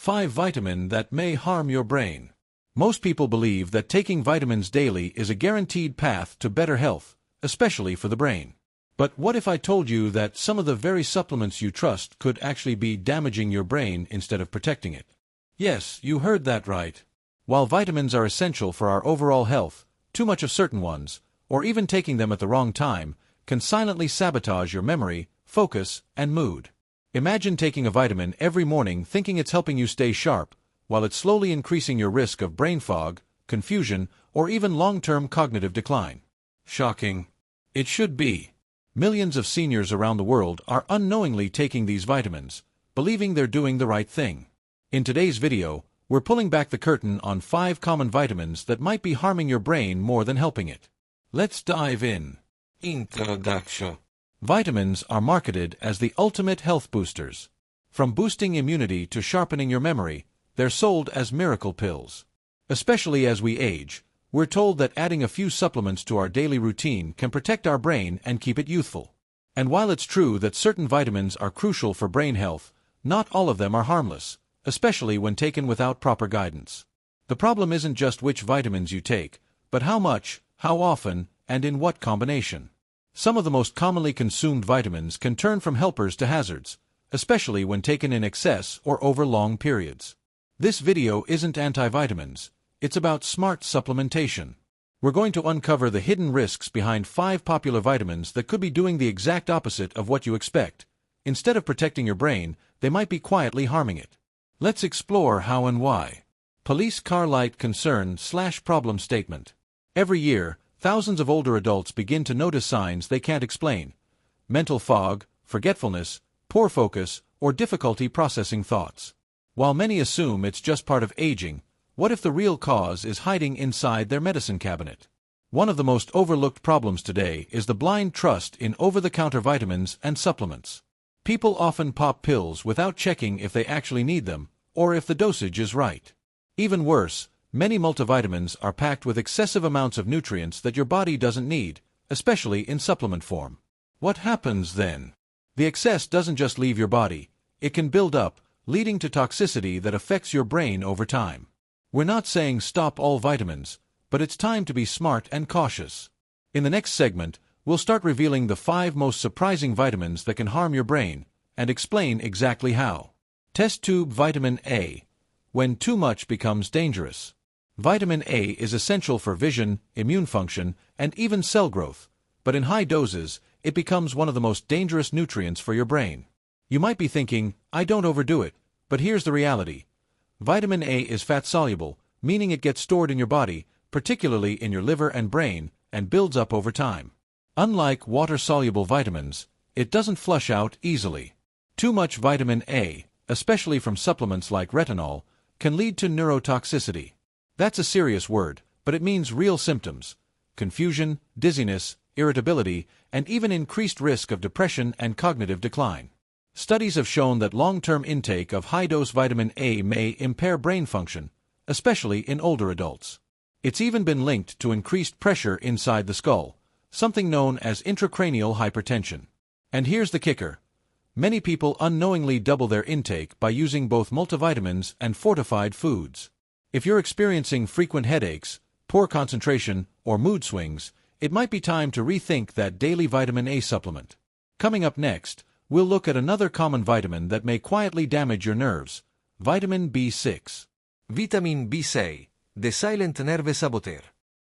5 vitamins that may harm your brain. Most people believe that taking vitamins daily is a guaranteed path to better health, especially for the brain. But what if I told you that some of the very supplements you trust could actually be damaging your brain instead of protecting it? Yes, you heard that right. While vitamins are essential for our overall health, too much of certain ones, or even taking them at the wrong time, can silently sabotage your memory, focus, and mood. Imagine taking a vitamin every morning thinking it's helping you stay sharp, while it's slowly increasing your risk of brain fog, confusion, or even long-term cognitive decline. Shocking. It should be. Millions of seniors around the world are unknowingly taking these vitamins, believing they're doing the right thing. In today's video, we're pulling back the curtain on 5 common vitamins that might be harming your brain more than helping it. Let's dive in. Introduction. Vitamins are marketed as the ultimate health boosters. From boosting immunity to sharpening your memory, they're sold as miracle pills. Especially as we age, we're told that adding a few supplements to our daily routine can protect our brain and keep it youthful. And while it's true that certain vitamins are crucial for brain health, not all of them are harmless, especially when taken without proper guidance. The problem isn't just which vitamins you take, but how much, how often, and in what combination. Some of the most commonly consumed vitamins can turn from helpers to hazards, especially when taken in excess or over long periods. This video isn't anti-vitamins, it's about smart supplementation. We're going to uncover the hidden risks behind 5 popular vitamins that could be doing the exact opposite of what you expect. Instead of protecting your brain, they might be quietly harming it. Let's explore how and why. Police car light concern/problem statement. Every year, thousands of older adults begin to notice signs they can't explain. Mental fog, forgetfulness, poor focus, or difficulty processing thoughts. While many assume it's just part of aging, what if the real cause is hiding inside their medicine cabinet? One of the most overlooked problems today is the blind trust in over-the-counter vitamins and supplements. People often pop pills without checking if they actually need them, or if the dosage is right. Even worse, many multivitamins are packed with excessive amounts of nutrients that your body doesn't need, especially in supplement form. What happens then? The excess doesn't just leave your body, it can build up, leading to toxicity that affects your brain over time. We're not saying stop all vitamins, but it's time to be smart and cautious. In the next segment, we'll start revealing the 5 most surprising vitamins that can harm your brain, and explain exactly how. Test tube vitamin A. When too much becomes dangerous. Vitamin A is essential for vision, immune function, and even cell growth, but in high doses, it becomes one of the most dangerous nutrients for your brain. You might be thinking, I don't overdo it, but here's the reality. Vitamin A is fat-soluble, meaning it gets stored in your body, particularly in your liver and brain, and builds up over time. Unlike water-soluble vitamins, it doesn't flush out easily. Too much vitamin A, especially from supplements like retinol, can lead to neurotoxicity. That's a serious word, but it means real symptoms: confusion, dizziness, irritability, and even increased risk of depression and cognitive decline. Studies have shown that long-term intake of high-dose vitamin A may impair brain function, especially in older adults. It's even been linked to increased pressure inside the skull, something known as intracranial hypertension. And here's the kicker. Many people unknowingly double their intake by using both multivitamins and fortified foods. If you're experiencing frequent headaches, poor concentration, or mood swings, it might be time to rethink that daily vitamin A supplement. Coming up next, we'll look at another common vitamin that may quietly damage your nerves: vitamin B6. Vitamin B6, the silent nerve saboteur.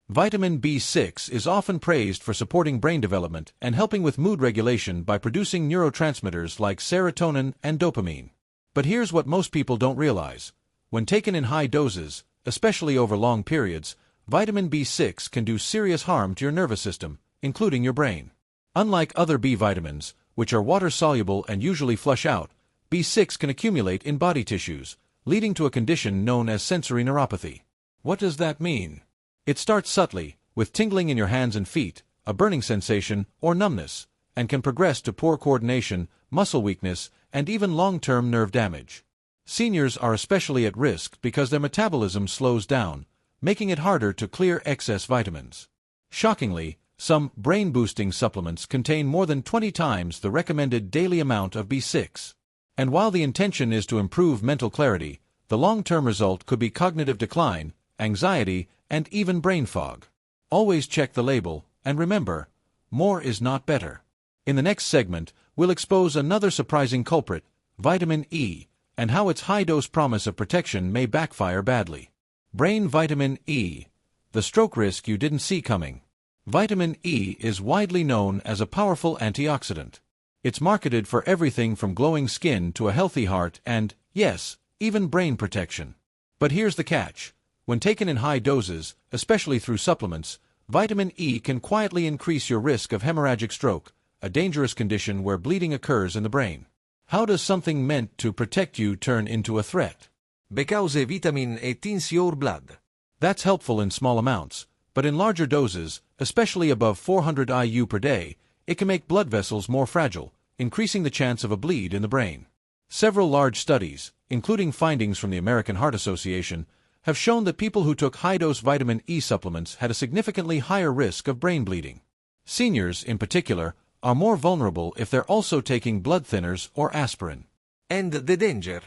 Vitamin B6 is often praised for supporting brain development and helping with mood regulation by producing neurotransmitters like serotonin and dopamine. But here's what most people don't realize. When taken in high doses, especially over long periods, vitamin B6 can do serious harm to your nervous system, including your brain. Unlike other B vitamins, which are water-soluble and usually flush out, B6 can accumulate in body tissues, leading to a condition known as sensory neuropathy. What does that mean? It starts subtly, with tingling in your hands and feet, a burning sensation, or numbness, and can progress to poor coordination, muscle weakness, and even long-term nerve damage. Seniors are especially at risk because their metabolism slows down, making it harder to clear excess vitamins. Shockingly, some brain-boosting supplements contain more than 20 times the recommended daily amount of B6. And while the intention is to improve mental clarity, The long-term result could be cognitive decline, anxiety, and even brain fog. Always check the label, and remember, more is not better. In the next segment, we'll expose another surprising culprit, vitamin E, and how its high-dose promise of protection may backfire badly. Brain vitamin E, the stroke risk you didn't see coming. Vitamin E is widely known as a powerful antioxidant. It's marketed for everything from glowing skin to a healthy heart and, yes, even brain protection. But here's the catch. When taken in high doses, especially through supplements, vitamin E can quietly increase your risk of hemorrhagic stroke, a dangerous condition where bleeding occurs in the brain. How does something meant to protect you turn into a threat? Because vitamin E thins your blood. That's helpful in small amounts, but in larger doses, especially above 400 IU per day, it can make blood vessels more fragile, increasing the chance of a bleed in the brain. Several large studies, including findings from the American Heart Association, have shown that people who took high-dose vitamin E supplements had a significantly higher risk of brain bleeding. Seniors, in particular, are more vulnerable if they're also taking blood thinners or aspirin. And the danger?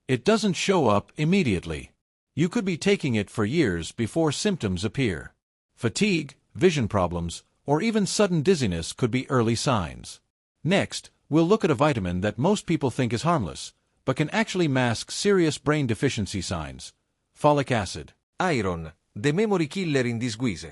It doesn't show up immediately. You could be taking it for years before symptoms appear. Fatigue, vision problems, or even sudden dizziness could be early signs. Next, we'll look at a vitamin that most people think is harmless, but can actually mask serious brain deficiency signs. Folic acid. Iron, the memory killer in disguise.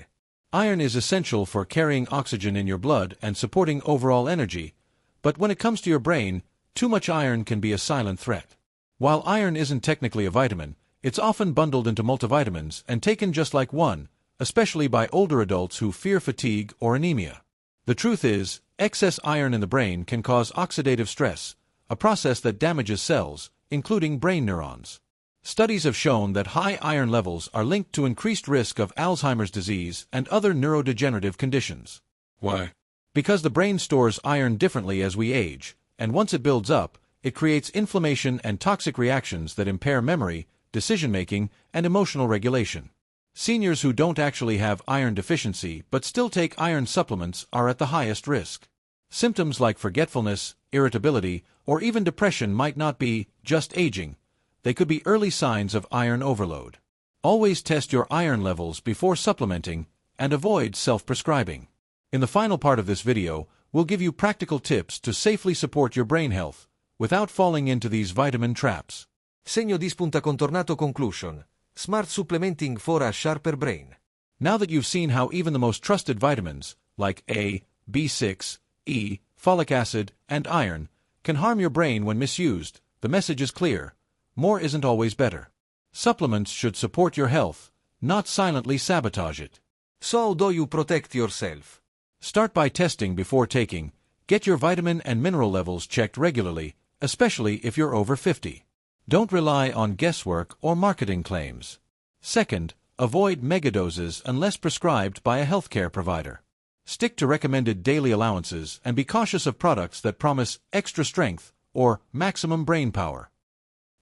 Iron is essential for carrying oxygen in your blood and supporting overall energy, but when it comes to your brain, too much iron can be a silent threat. While iron isn't technically a vitamin, it's often bundled into multivitamins and taken just like one, especially by older adults who fear fatigue or anemia. The truth is, excess iron in the brain can cause oxidative stress, a process that damages cells, including brain neurons. Studies have shown that high iron levels are linked to increased risk of Alzheimer's disease and other neurodegenerative conditions. Why? Because the brain stores iron differently as we age, and once it builds up, it creates inflammation and toxic reactions that impair memory, decision-making, and emotional regulation. Seniors who don't actually have iron deficiency but still take iron supplements are at the highest risk. Symptoms like forgetfulness, irritability, or even depression might not be just aging. They could be early signs of iron overload. Always test your iron levels before supplementing and avoid self-prescribing. In the final part of this video, we'll give you practical tips to safely support your brain health without falling into these vitamin traps. Segno di spunta contornato conclusion. Smart supplementing for a sharper brain. Now that you've seen how even the most trusted vitamins, like A, B6, E, folic acid, and iron, can harm your brain when misused, the message is clear. More isn't always better. Supplements should support your health, not silently sabotage it. So how do you protect yourself? Start by testing before taking. Get your vitamin and mineral levels checked regularly, especially if you're over 50. Don't rely on guesswork or marketing claims. Second, avoid megadoses unless prescribed by a healthcare provider. Stick to recommended daily allowances and be cautious of products that promise extra strength or maximum brain power.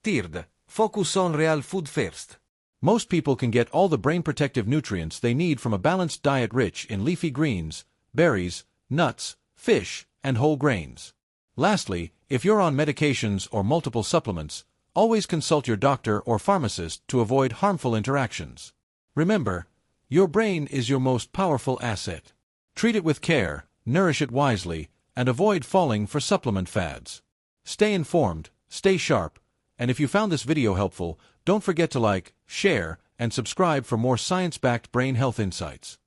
Third, focus on real food first. Most people can get all the brain-protective nutrients they need from a balanced diet rich in leafy greens, berries, nuts, fish, and whole grains. Lastly, if you're on medications or multiple supplements, always consult your doctor or pharmacist to avoid harmful interactions. Remember, your brain is your most powerful asset. Treat it with care, nourish it wisely, and avoid falling for supplement fads. Stay informed, stay sharp, and if you found this video helpful, don't forget to like, share, and subscribe for more science-backed brain health insights.